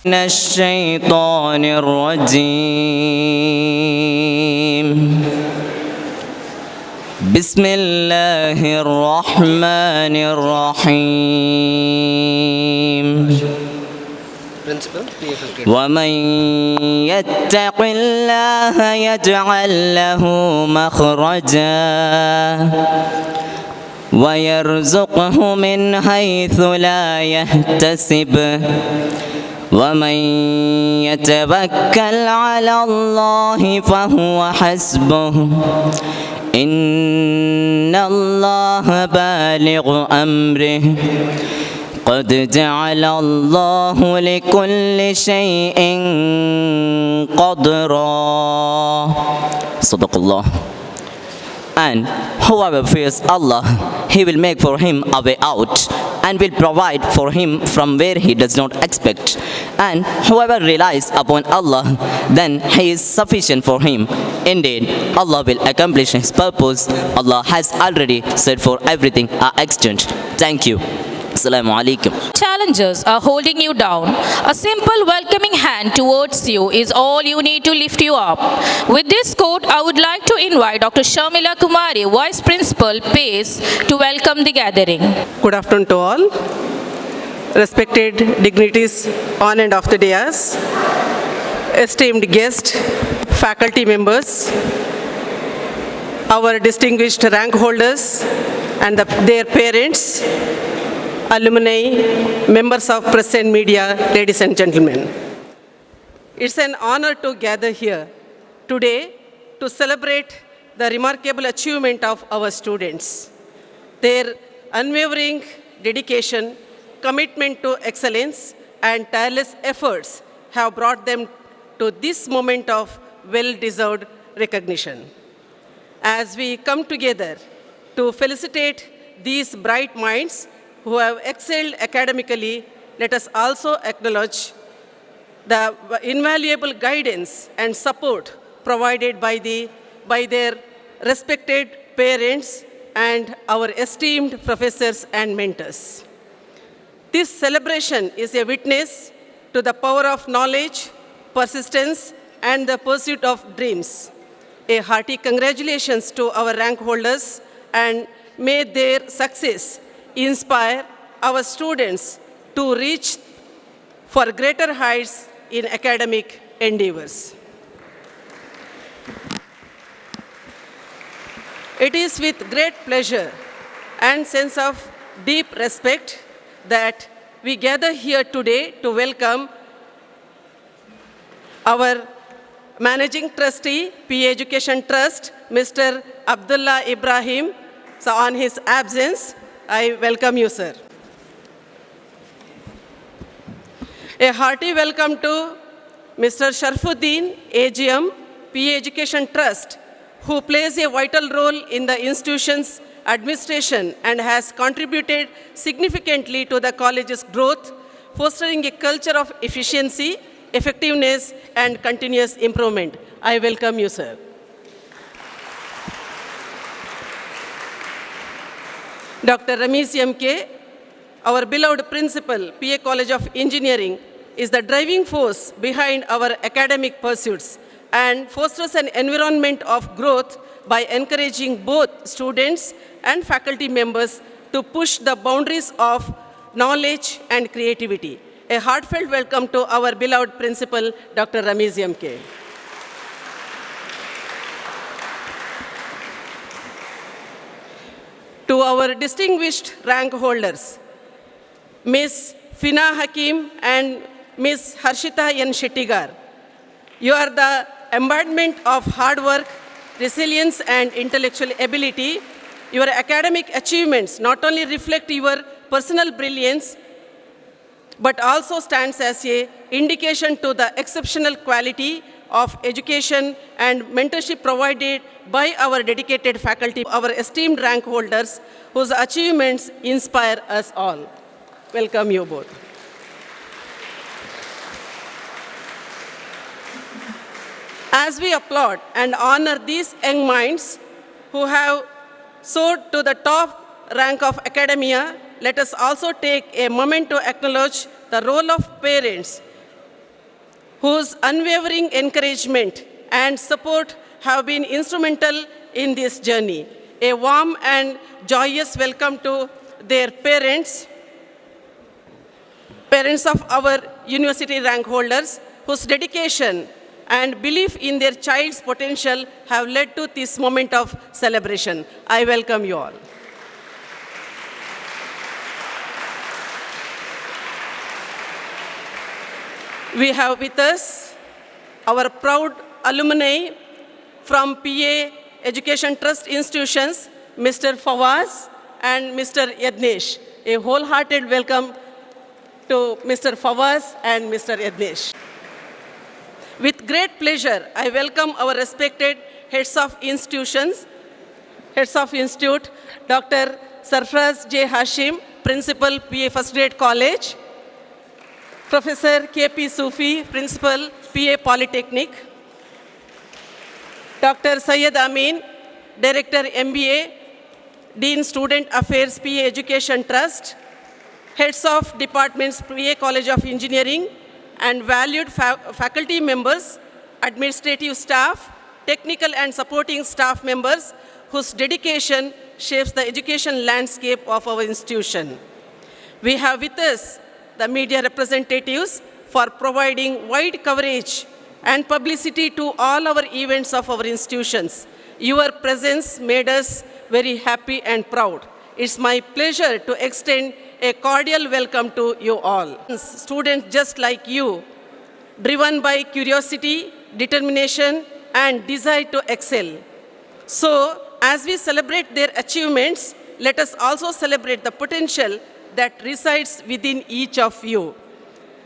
من الشيطان الرجيم بسم الله الرحمن الرحيم ومن يتق الله يجعل له مخرجا ويرزقه من حيث لا يحتسب ومن يتوكل على الله فهو حسبه إن الله بالغ أمره قد جعل الله لكل شيء قدرا صدق الله. And whoever fears Allah, He will make for him a way out and will provide for him from where he does not expect. And whoever relies upon Allah, then He is sufficient for him. Indeed, Allah will accomplish His purpose. Allah has already said for everything an extent. Thank you. Assalamu alaikum. Challenges are holding you down. A simple welcoming hand towards you is all you need to lift you up. With this quote, I would like to invite Dr. Sharmila Kumari, Vice Principal, PACE, to welcome the gathering. Good afternoon to all. Respected dignitaries on and off the dais, esteemed guests, faculty members, our distinguished rank holders and their parents, alumni, members of press and media, ladies and gentlemen. It's an honor to gather here today to celebrate the remarkable achievement of our students. Their unwavering dedication, commitment to excellence, and tireless efforts have brought them to this moment of well-deserved recognition. As we come together to felicitate these bright minds who have excelled academically, let us also acknowledge the invaluable guidance and support provided by their respected parents and our esteemed professors and mentors. This celebration is a witness to the power of knowledge, persistence, and the pursuit of dreams. A hearty congratulations to our rank holders, and may their success inspire our students to reach for greater heights in academic endeavors. It is with great pleasure and sense of deep respect that we gather here today to welcome our Managing Trustee, PA Education Trust, Mr. Abdullah Ibrahim. So on his absence, I welcome you, sir. A hearty welcome to Mr. Sharfuddin, AGM, PA Education Trust, who plays a vital role in the institution's administration and has contributed significantly to the college's growth, fostering a culture of efficiency, effectiveness, and continuous improvement. I welcome you, sir. Dr. Rameez M.K., our beloved principal, PA College of Engineering, is the driving force behind our academic pursuits and fosters an environment of growth by encouraging both students and faculty members to push the boundaries of knowledge and creativity. A heartfelt welcome to our beloved principal, Dr. Rameez M.K. To our distinguished rank holders, Ms. Fina Hakim and Ms. Harshita N. Shettigar, you are the embodiment of hard work, resilience, and intellectual ability. Your academic achievements not only reflect your personal brilliance, but also stands as an indication to the exceptional quality of education and mentorship provided by our dedicated faculty, our esteemed rank holders, whose achievements inspire us all. Welcome you both. As we applaud and honor these young minds who have soared to the top rank of academia, let us also take a moment to acknowledge the role of parents whose unwavering encouragement and support have been instrumental in this journey. A warm and joyous welcome to their parents of our university rank holders, whose dedication and belief in their child's potential have led to this moment of celebration. I welcome you all. We have with us our proud alumni from PA Education Trust institutions, Mr. Fawaz and Mr. Yadnesh. A wholehearted welcome to Mr. Fawaz and Mr. Yadnesh. With great pleasure, I welcome our respected heads of institutions, heads of institute, Dr. Sarfraz J. Hashim, Principal, PA First Grade College, Professor K.P. Sufi, Principal, PA Polytechnic, Dr. Syed Amin, Director, MBA, Dean Student Affairs, PA Education Trust, heads of departments, PA College of Engineering, and valued faculty members, administrative staff, technical and supporting staff members whose dedication shapes the education landscape of our institution. We have with us the media representatives for providing wide coverage and publicity to all our events of our institutions. Your presence made us very happy and proud. It's my pleasure to extend a cordial welcome to you all. Students just like you, driven by curiosity, determination, and desire to excel. So, as we celebrate their achievements, let us also celebrate the potential that resides within each of you.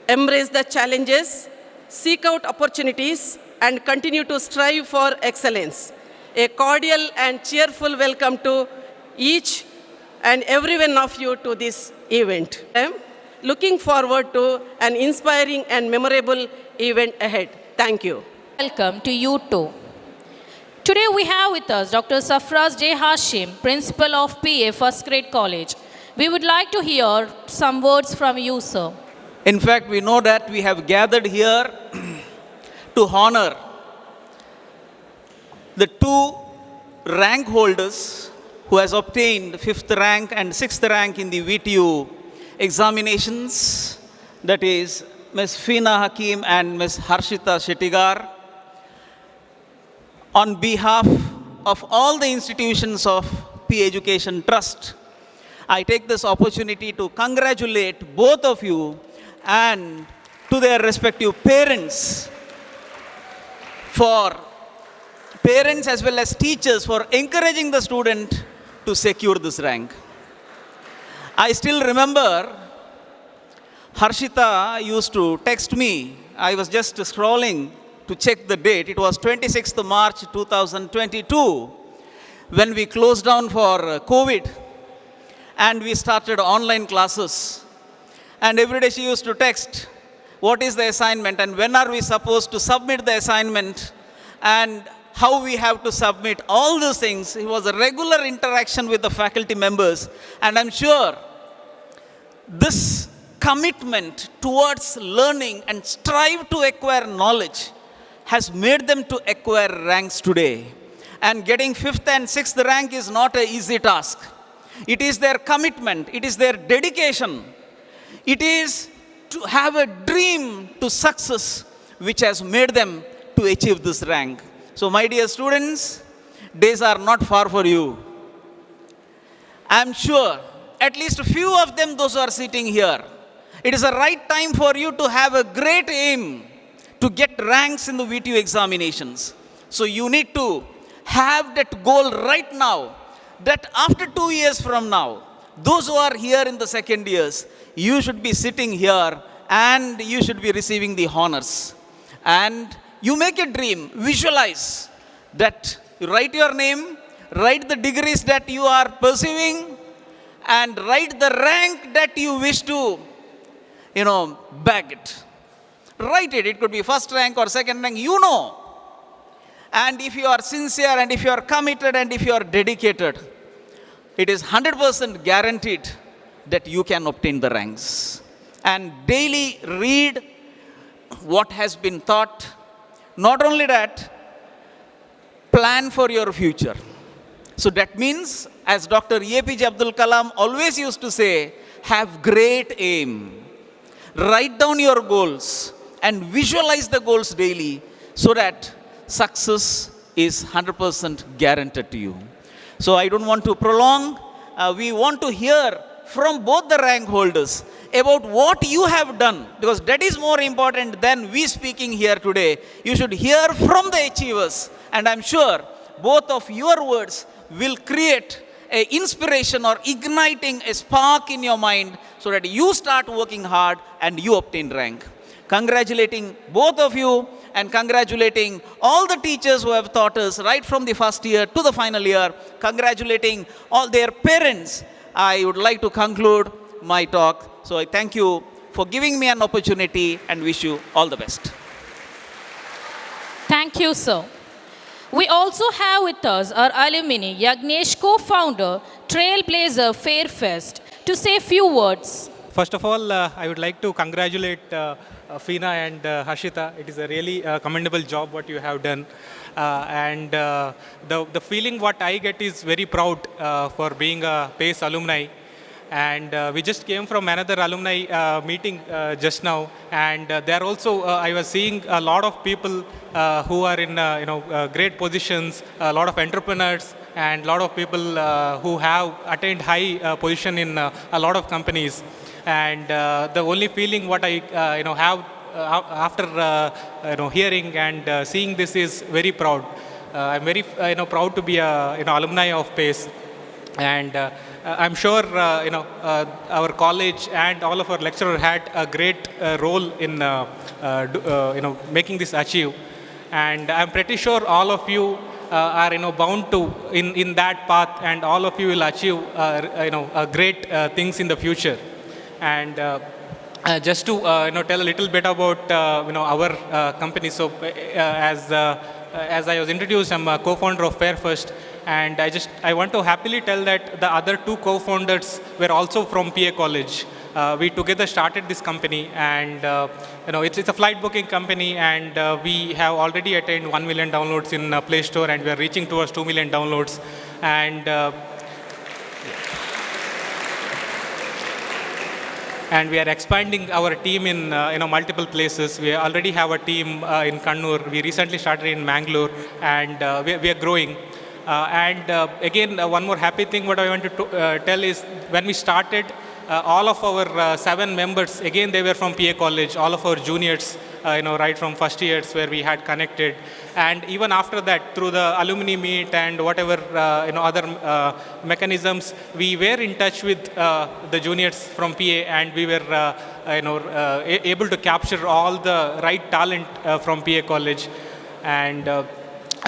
Embrace the challenges, seek out opportunities, and continue to strive for excellence. A cordial and cheerful welcome to each and every one of you to this event. I'm looking forward to an inspiring and memorable event ahead. Thank you. Welcome to you too. Today we have with us Dr. Sarfraz J. Hashim, Principal of PA First Grade College. We would like to hear some words from you, sir. In fact, we know that we have gathered here to honor the two rank holders who has obtained 5th rank and 6th rank in the VTU examinations, that is Ms. Feena Hakim and Ms. Harshita Shettigar. On behalf of all the institutions of PA Education Trust, I take this opportunity to congratulate both of you and to their respective parents as well as teachers for encouraging the student to secure this rank. I still remember Harshita used to text me. I was just scrolling to check the date. It was 26th March 2022 when we closed down for COVID and we started online classes. And every day she used to text, what is the assignment and when are we supposed to submit the assignment and how we have to submit all those things. It was a regular interaction with the faculty members, and I'm sure this commitment towards learning and strive to acquire knowledge has made them to acquire ranks today. And getting 5th and 6th rank is not an easy task. It is their commitment, it is their dedication, it is to have a dream to success which has made them to achieve this rank. So my dear students, days are not far for you. I am sure at least a few of them, those who are sitting here, it is the right time for you to have a great aim to get ranks in the VTU examinations. So you need to have that goal right now, that after 2 years from now, those who are here in the second years, you should be sitting here and you should be receiving the honors. And you make a dream, visualize that you write your name, write the degrees that you are pursuing, and write the rank that you wish to, bag it. Write it. It could be 1st rank or 2nd rank, And if you are sincere and if you are committed and if you are dedicated, it is 100% guaranteed that you can obtain the ranks. And daily read what has been taught. Not only that, plan for your future. So that means, as Dr. APJ Abdul Kalam always used to say, have great aim. Write down your goals and visualize the goals daily so that success is 100% guaranteed to you. So I don't want to prolong. We want to hear from both the rank holders about what you have done, because that is more important than we speaking here today. You should hear from the achievers, and I'm sure both of your words will create a inspiration or igniting a spark in your mind so that you start working hard and you obtain rank. Congratulating both of you and congratulating all the teachers who have taught us right from the first year to the final year. Congratulating all their parents. I would like to conclude my talk. So I thank you for giving me an opportunity and wish you all the best. Thank you, sir. We also have with us our alumni, Yagnesh, co-founder, Trailblazer Fairfest, to say a few words. First of all, I would like to congratulate Feena and Harshita. It is a really commendable job what you have done. The feeling what I get is very proud for being a PACE alumni. And we just came from another alumni meeting just now, and there also I was seeing a lot of people who are in great positions, a lot of entrepreneurs, and a lot of people who have attained high position in a lot of companies. And the only feeling what I have after hearing and seeing this is very proud. I'm very proud to be a alumni of PACE. And I'm sure our college and all of our lecturers had a great role in making this achieve. And I'm pretty sure all of you are bound to in that path, and all of you will achieve great things in the future. And just to tell a little bit about our company. So as I was introduced, I'm a co-founder of Fairfest. And I want to happily tell that the other two co-founders were also from PA College. We together started this company, and it's a flight booking company, and we have already attained 1 million downloads in Play Store, and we are reaching towards 2 million downloads. And we are expanding our team in multiple places. We already have a team in Kannur. We recently started in Mangalore, and we are growing. Again, one more happy thing what I want to tell is when we started, all of our 7 members, again, they were from PA College, all of our juniors, right from first years where we had connected. And even after that, through the alumni meet and whatever, other mechanisms, we were in touch with the juniors from PA, and we were, able to capture all the right talent from PA College. And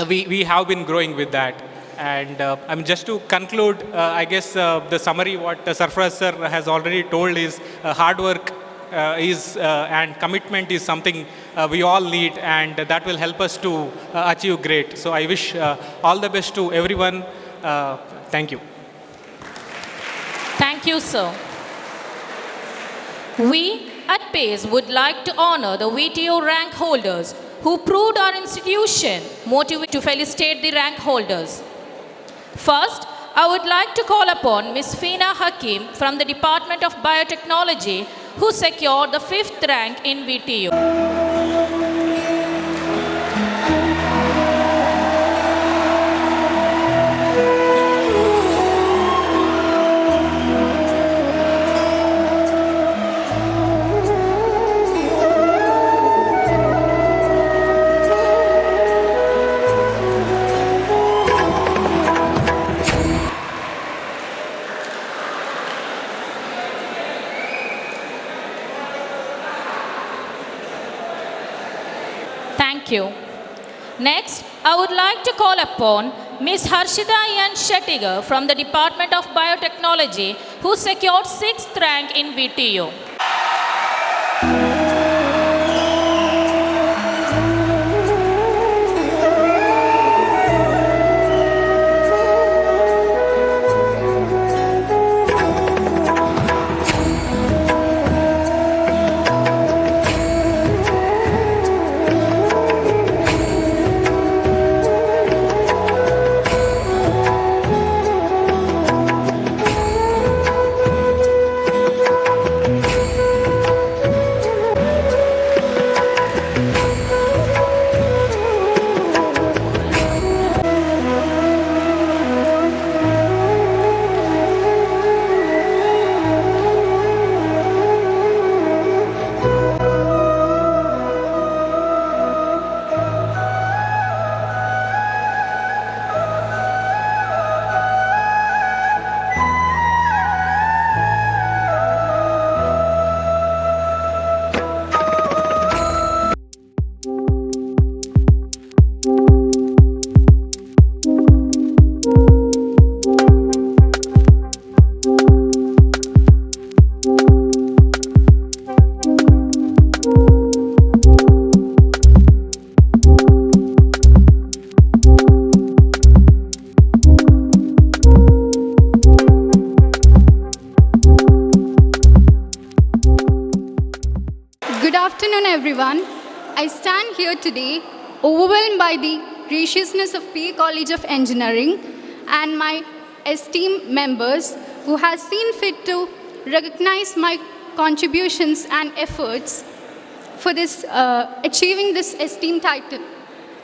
we have been growing with that. And just to conclude, I guess the summary what Sarfaraz sir has already told is hard work and commitment is something we all need, and that will help us to achieve great. So I wish all the best to everyone. Thank you. Thank you, sir. We at PACE would like to honor the VTO rank holders who proved our institution motivated to felicitate the rank holders. First, I would like to call upon Ms. Feena Hakim from the Department of Biotechnology, who secured the 5th rank in VTO. Thank you. Next, I would like to call upon Ms. Harshita Ian Shettigar from the Department of Biotechnology, who secured 6th rank in VTO. I stand here today overwhelmed by the graciousness of PA College of Engineering and my esteemed members who has seen fit to recognize my contributions and efforts for this achieving this esteemed title.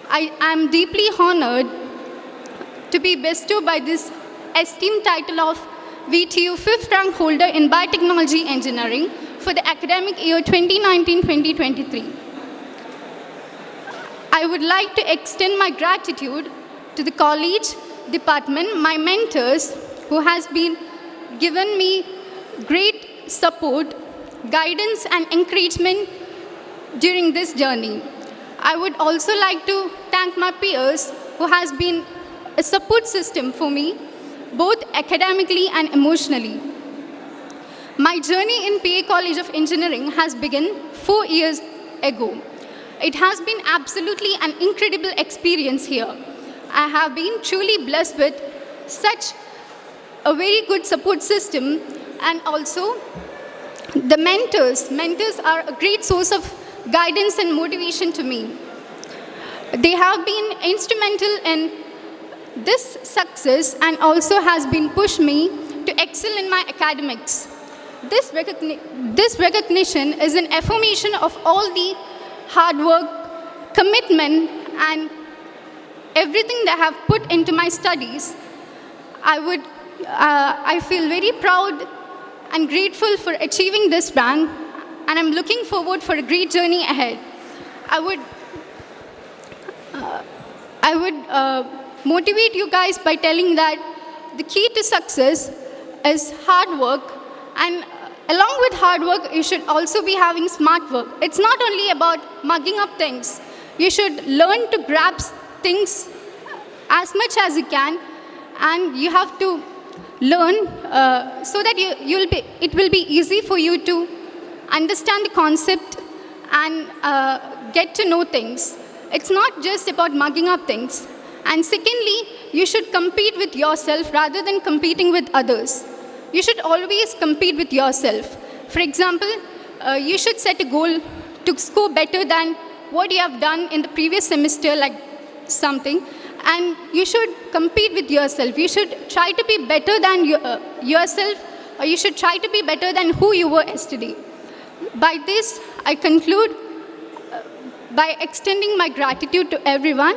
I am deeply honored to be bestowed by this esteemed title of VTU 5th rank holder in Biotechnology Engineering for the academic year 2019-2023. I would like to extend my gratitude to the college, department, my mentors who has been given me great support, guidance and encouragement during this journey. I would also like to thank my peers who has been a support system for me, both academically and emotionally. My journey in PA College of Engineering has begun 4 years ago. It has been absolutely an incredible experience here. I have been truly blessed with such a very good support system, and also the mentors. Mentors are a great source of guidance and motivation to me. They have been instrumental in this success and also has been pushed me to excel in my academics. This recognition is an affirmation of all the hard work, commitment, and everything that I have put into my studies. I feel very proud and grateful for achieving this rank, and I'm looking forward for a great journey ahead. I would motivate you guys by telling that the key to success is hard work, and along with hard work, you should also be having smart work. It's not only about mugging up things. You should learn to grasp things as much as you can, and you have to learn so that it will be easy for you to understand the concept and get to know things. It's not just about mugging up things. And secondly, you should compete with yourself rather than competing with others. You should always compete with yourself. For example, you should set a goal to score better than what you have done in the previous semester, like something, and you should compete with yourself. You should try to be better than yourself, or you should try to be better than who you were yesterday. By this, I conclude by extending my gratitude to everyone.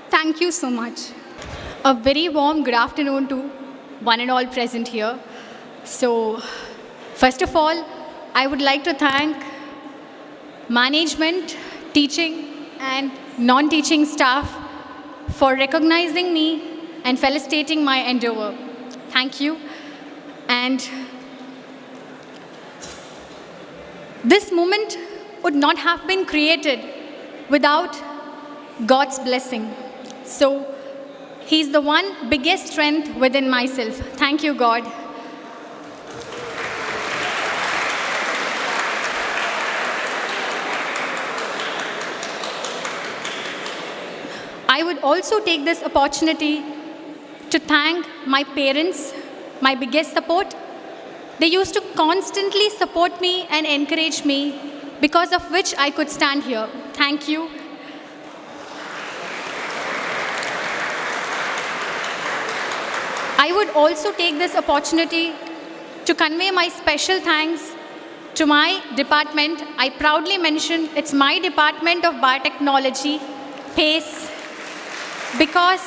Thank you so much. A very warm good afternoon to one and all present here. So, first of all, I would like to thank management, teaching and non-teaching staff for recognizing me and felicitating my endeavor. Thank you. And this moment would not have been created without God's blessing. So, He's the one biggest strength within myself. Thank you, God. I would also take this opportunity to thank my parents, my biggest support. They used to constantly support me and encourage me, because of which I could stand here. Thank you. I would also take this opportunity to convey my special thanks to my department. I proudly mention it's my department of biotechnology, PACE, because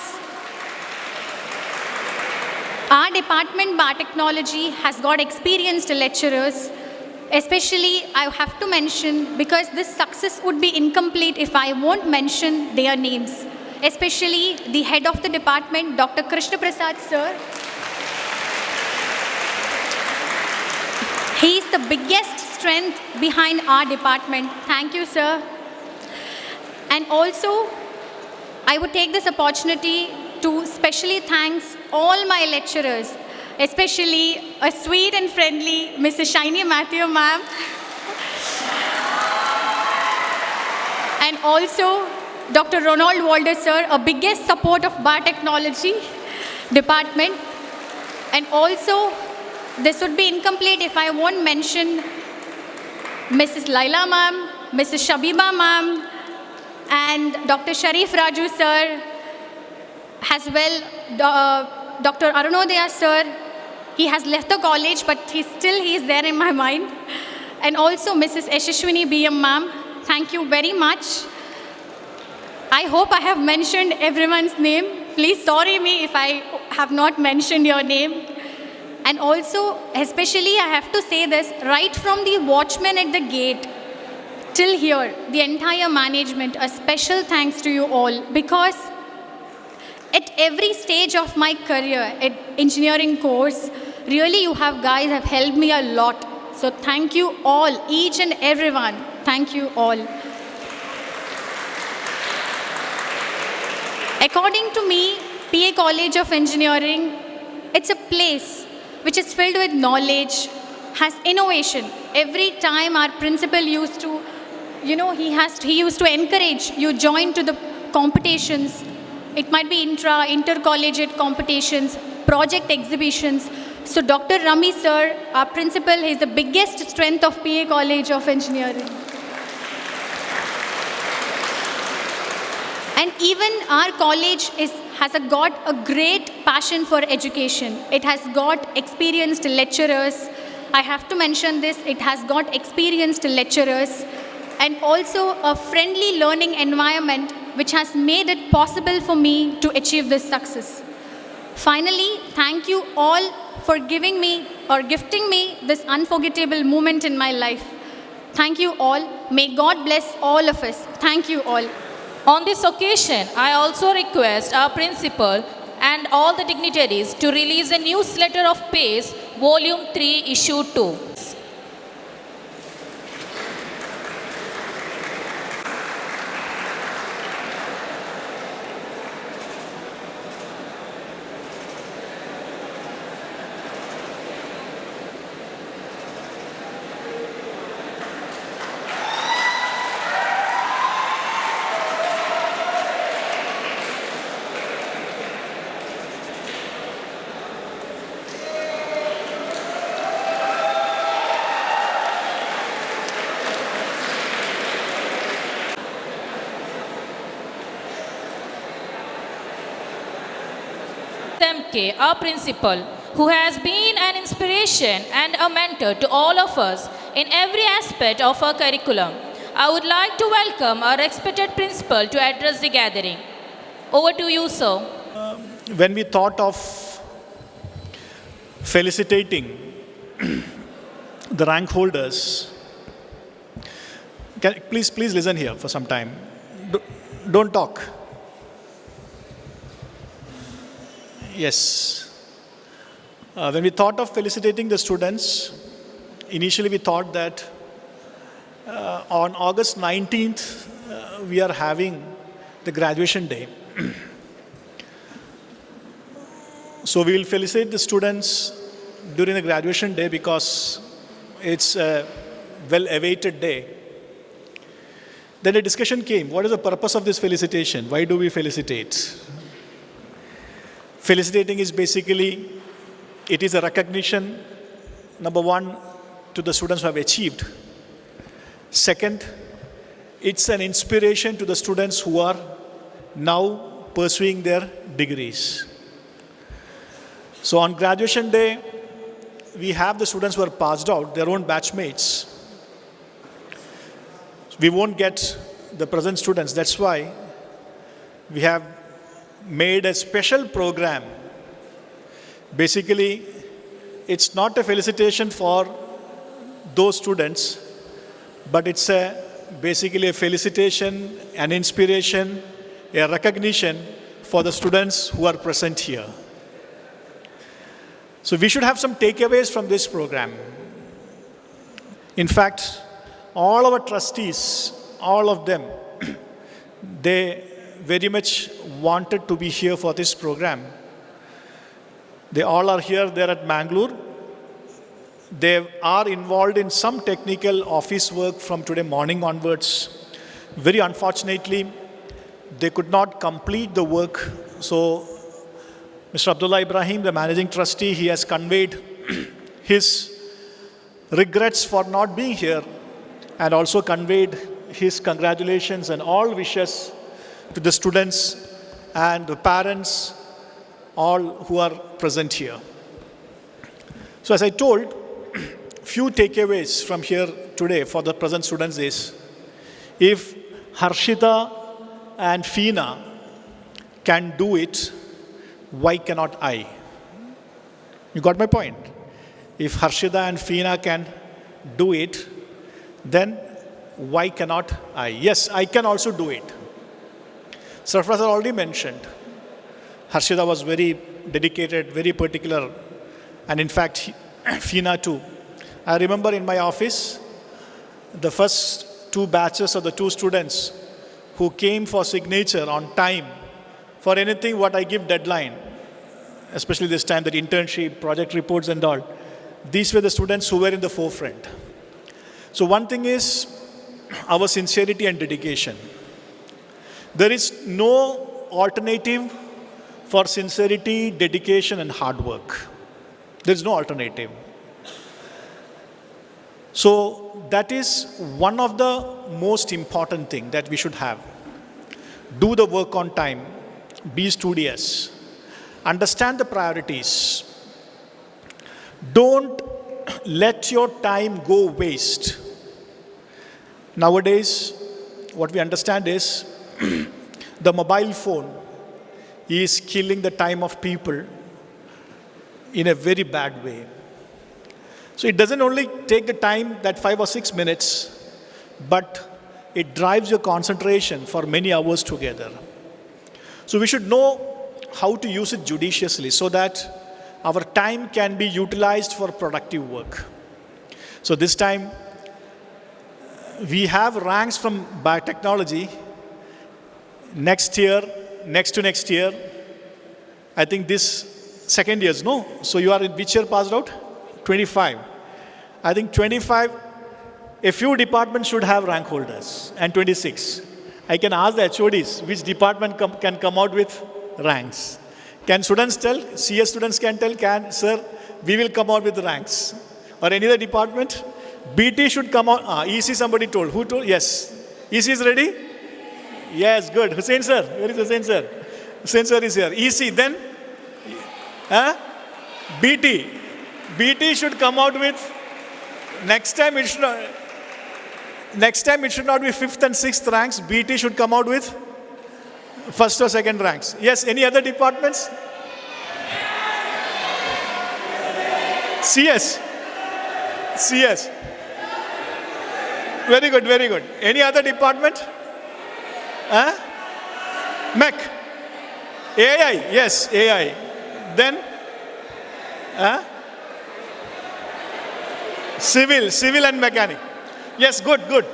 our department biotechnology has got experienced lecturers. Especially, I have to mention, because this success would be incomplete if I won't mention their names. Especially the head of the department, Dr. Krishna Prasad sir. He is the biggest strength behind our department. Thank you, sir. And also, I would take this opportunity to specially thank all my lecturers, especially a sweet and friendly Mrs. Shiny Matthew ma'am. And also, Dr. Ronald Walder sir, a biggest support of biotechnology department. And also, this would be incomplete if I won't mention Mrs. Laila ma'am, Mrs. Shabiba ma'am, and Dr. Sharif Raju sir, as well Dr. Arunodaya sir. He has left the college, but he is there in my mind. And also Mrs. Yashashwini BM ma'am, thank you very much. I hope I have mentioned everyone's name. Please sorry me if I have not mentioned your name. And also, especially I have to say this, right from the watchman at the gate till here, the entire management, a special thanks to you all, because at every stage of my career, at engineering course, really you guys have helped me a lot. So thank you all, each and everyone. Thank you all. According to me, PA College of Engineering, it's a place which is filled with knowledge, has innovation. Every time our principal used to, he used to encourage you join to the competitions. It might be intercollegiate competitions, project exhibitions. So Dr. Rami sir, our principal, is the biggest strength of PA College of Engineering. And even our college has got a great passion for education. It has got experienced lecturers. I have to mention this, it has got experienced lecturers and also a friendly learning environment which has made it possible for me to achieve this success. Finally, thank you all for giving me or gifting me this unforgettable moment in my life. Thank you all. May God bless all of us. Thank you all. On this occasion, I also request our principal and all the dignitaries to release a newsletter of PACE, Volume 3, Issue 2. MK, our principal, who has been an inspiration and a mentor to all of us in every aspect of our curriculum. I would like to welcome our respected principal to address the gathering. Over to you, sir. When we thought of felicitating the rank holders, please listen here for some time. Don't talk. Yes. When we thought of felicitating the students, initially we thought that on August 19th, we are having the graduation day. So we will felicitate the students during the graduation day because it's a well-awaited day. Then a discussion came, what is the purpose of this felicitation? Why do we felicitate? Felicitating is basically, it is a recognition, number one, to the students who have achieved. Second, it's an inspiration to the students who are now pursuing their degrees. So on graduation day, we have the students who are passed out, their own batchmates. We won't get the present students. That's why we have made a special program. Basically, it's not a felicitation for those students, but it's basically a felicitation, an inspiration, a recognition for the students who are present here. So we should have some takeaways from this program. In fact, all our trustees, all of them, they very much wanted to be here for this program. They all are here, they're at Mangalore. They are involved in some technical office work from today morning onwards. Very unfortunately, they could not complete the work. So Mr. Abdullah Ibrahim, the managing trustee, he has conveyed his regrets for not being here and also conveyed his congratulations and all wishes to the students and the parents, all who are present here. So as I told, few takeaways from here today for the present students is, if Harshita and Feena can do it, why cannot I? You got my point? If Harshita and Feena can do it, then why cannot I? Yes, I can also do it. Sarfraz already mentioned, Harshita was very dedicated, very particular, and in fact, Feena too. I remember in my office, the first 2 batches of the 2 students who came for signature on time for anything what I give deadline, especially this time, that internship, project reports and all. These were the students who were in the forefront. So one thing is our sincerity and dedication. There is no alternative for sincerity, dedication and hard work. There is no alternative. So that is one of the most important things that we should have. Do the work on time. Be studious. Understand the priorities. Don't let your time go waste. Nowadays, what we understand is the mobile phone is killing the time of people in a very bad way. So it doesn't only take the time, that 5 or 6 minutes, but it drives your concentration for many hours together. So we should know how to use it judiciously so that our time can be utilized for productive work. So this time, we have ranks from biotechnology. Next year, next to next year, I think this second years, no? So you are in which year passed out? 25. I think 25, a few departments should have rank holders, and 26. I can ask the HODs which department can come out with ranks. Can students tell? CS students can tell, sir, we will come out with ranks. Or any other department? BT should come out. EC somebody told. Who told? Yes. EC is ready? Yes, good. Hussain sir. Where is Hussain sir? Hussain sir is here. EC, then? BT. BT should come out with, next time it should not be 5th and 6th ranks. BT should come out with 1st or 2nd ranks. Yes, any other departments? CS. CS. Very good, very good. Any other department? Mech. AI, yes, AI. Then? Civil and mechanic. Yes, good, good.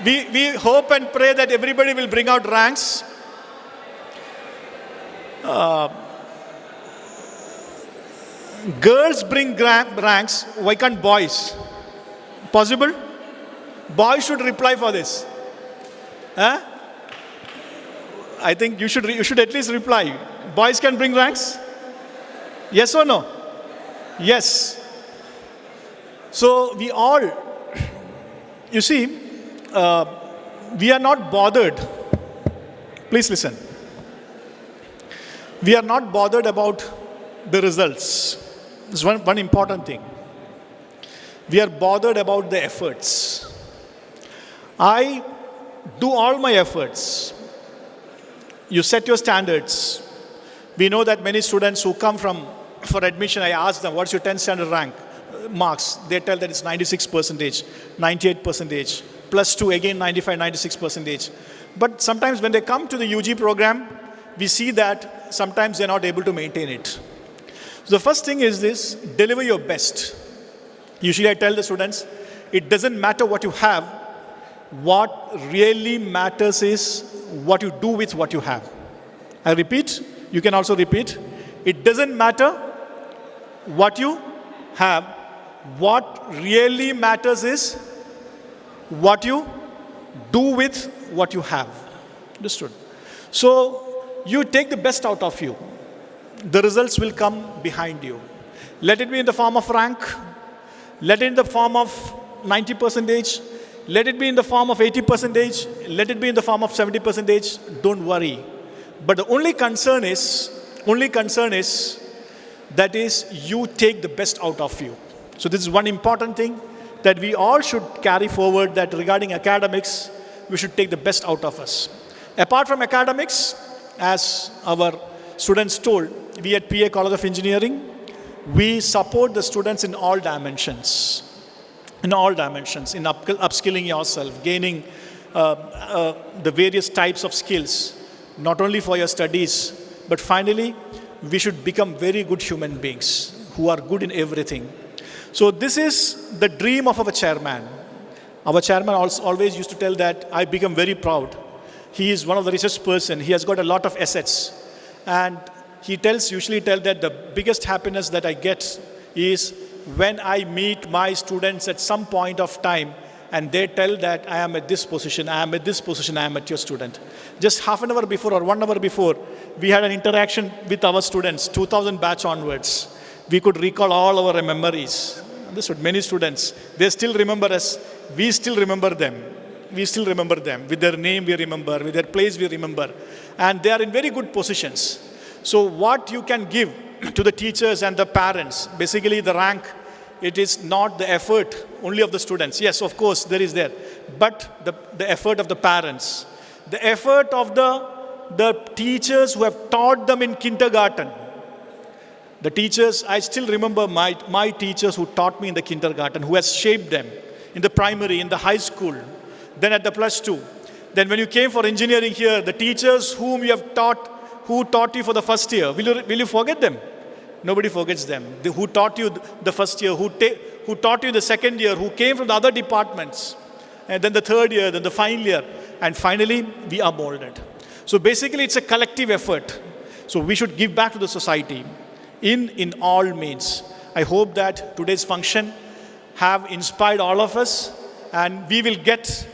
We hope and pray that everybody will bring out ranks. Girls bring ranks, why can't boys? Possible? Boys should reply for this. I think you should at least reply. Boys can bring ranks? Yes or no? Yes. So we all, you see, we are not bothered. Please listen. We are not bothered about the results. This is one important thing. We are bothered about the efforts. I do all my efforts. You set your standards. We know that many students who come for admission, I ask them, what's your 10th standard rank? Marks. They tell that it's 96%, 98%, plus 2 again 95, 96%. But sometimes when they come to the UG program, we see that sometimes they're not able to maintain it. So the first thing is this: deliver your best. Usually I tell the students, it doesn't matter what you have. What really matters is what you do with what you have. I repeat, you can also repeat. It doesn't matter what you have. What really matters is what you do with what you have. Understood? So you take the best out of you. The results will come behind you. Let it be in the form of rank. Let it in the form of 90%. Let it be in the form of 80%, let it be in the form of 70%, don't worry. But the only concern is that is you take the best out of you. So this is one important thing that we all should carry forward, that regarding academics, we should take the best out of us. Apart from academics, as our students told, we at PA College of Engineering, we support the students in all dimensions. In upskilling yourself, gaining the various types of skills, not only for your studies, but finally, we should become very good human beings who are good in everything. So this is the dream of our chairman. Our chairman always used to tell that I become very proud. He is one of the richest person. He has got a lot of assets. And he usually tells that the biggest happiness that I get is when I meet my students at some point of time and they tell that I am at this position, I am at this position, I am at your student. Just half an hour before or 1 hour before, we had an interaction with our students, 2000 batch onwards. We could recall all our memories. Understood? Many students, they still remember us. We still remember them. With their name we remember, with their place we remember. And they are in very good positions. So what you can give to the teachers and the parents, basically the rank, it is not the effort only of the students. Yes, of course, there is there. But the effort of the parents, the effort of the teachers who have taught them in kindergarten. The teachers, I still remember my teachers who taught me in the kindergarten, who has shaped them in the primary, in the high school, then at the +2. Then when you came for engineering here, the teachers whom you have taught, who taught you for the first year, will you forget them? Nobody forgets them. Who taught you the first year, who taught you the second year, who came from the other departments, and then the third year, then the final year, and finally we are molded. So basically it's a collective effort. So we should give back to the society in all means. I hope that today's function have inspired all of us, and we will get,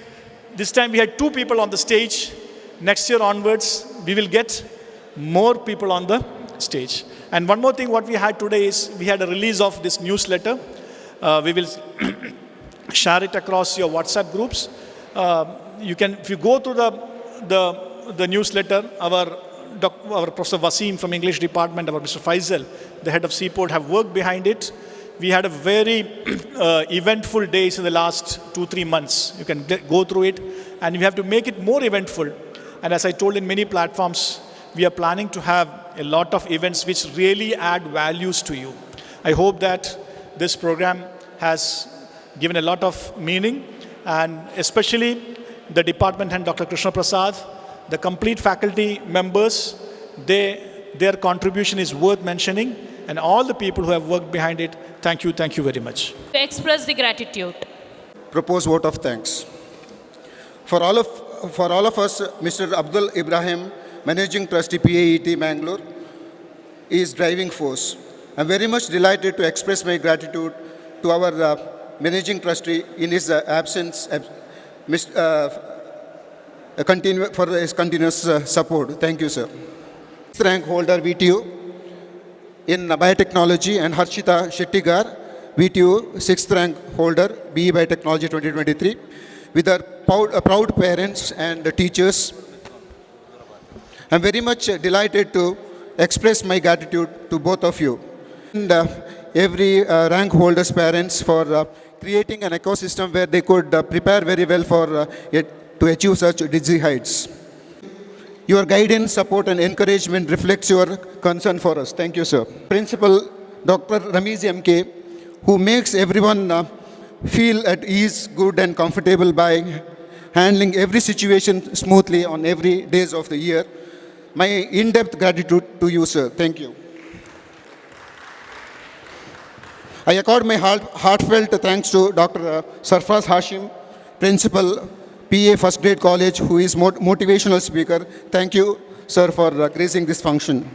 this time we had 2 people on the stage. Next year onwards, we will get more people on the stage. And one more thing what we had today is, we had a release of this newsletter. We will share it across your WhatsApp groups. You can, if you go to the newsletter, our Professor Wasim from English department, our Mr. Faisal, the head of Seaport, have worked behind it. We had a very eventful days in the last 2-3 months. You can go through it, and we have to make it more eventful. And as I told in many platforms, we are planning to have a lot of events which really add values to you. I hope that this program has given a lot of meaning, and especially the department and Dr. Krishna Prasad, the complete faculty members, their contribution is worth mentioning, and all the people who have worked behind it, thank you very much. To express the gratitude. Propose vote of thanks. For all of us, Mr. Abdul Ibrahim, Managing Trustee, PAET Mangalore, is driving force. I'm very much delighted to express my gratitude to our Managing Trustee in his absence, for his continuous support. Thank you, sir. Rank holder VTU in biotechnology, and Harshita Shettigar, VTU 6th rank holder, BE Biotechnology 2023, with our proud parents and the teachers. I'm very much delighted to express my gratitude to both of you and every rank holder's parents for creating an ecosystem where they could prepare very well for to achieve such dizzy heights. Your guidance, support and encouragement reflects your concern for us. Thank you, sir. Principal Dr. Ramiz MK, who makes everyone feel at ease, good and comfortable by handling every situation smoothly on every days of the year. My in-depth gratitude to you, sir. Thank you. I accord my heartfelt thanks to Dr. Sarfraz Hashim, Principal, PA First Grade College, who is motivational speaker. Thank you, sir, for gracing this function.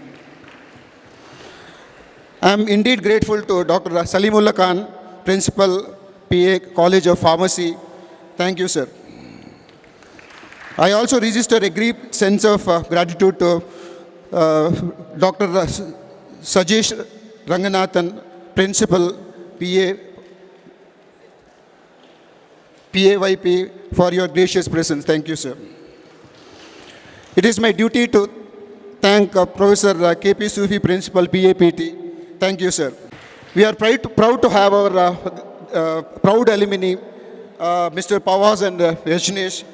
I am indeed grateful to Dr. Salimullah Khan, Principal, PA College of Pharmacy. Thank you, sir. I also register a great sense of gratitude to Dr. Sajesh Ranganathan, Principal, PA PAYP, for your gracious presence. Thank you, sir. It is my duty to thank Professor KP Sufi, Principal, PAPT. Thank you, sir. We are proud to have our proud alumni, Mr. Pawaz and Yashnesh,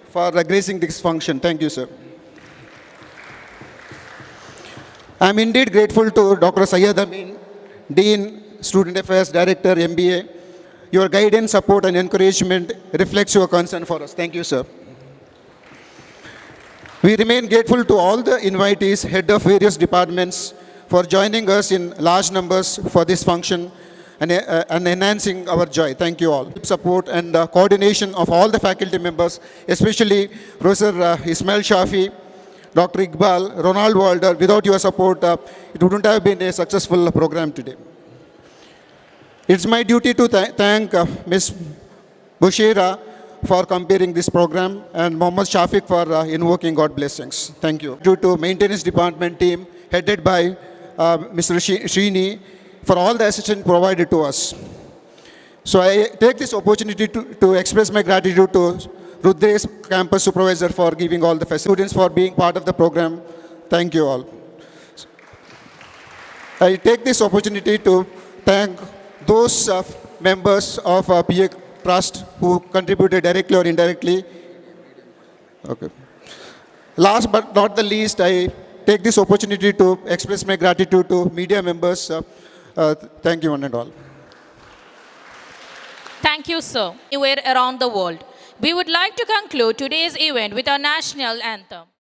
for gracing this function. Thank you, sir. I am indeed grateful to Dr. Syed Amin, Dean, Student Affairs Director, MBA. Your guidance, support, and encouragement reflects your concern for us. Thank you, sir. We remain grateful to all the invitees, head of various departments, for joining us in large numbers for this function and enhancing our joy. Thank you all. Support and coordination of all the faculty members, especially Professor Ismail Shafi, Dr. Iqbal, Ronald Walder. Without your support, it wouldn't have been a successful program today. It's my duty to thank Ms. Bushira for comparing this program and Mohammad Shafiq for invoking God blessings. Thank you. Due to maintenance department team headed by Mr. Srini for all the assistance provided to us. So I take this opportunity to express my gratitude to Rudresh campus supervisor for giving all the students for being part of the program. Thank you all. I take this opportunity to thank those members of PA Trust who contributed directly or indirectly. Okay. Last but not the least, I take this opportunity to express my gratitude to media members. Thank you one and all. Thank you, sir. Anywhere around the world. We would like to conclude today's event with our national anthem.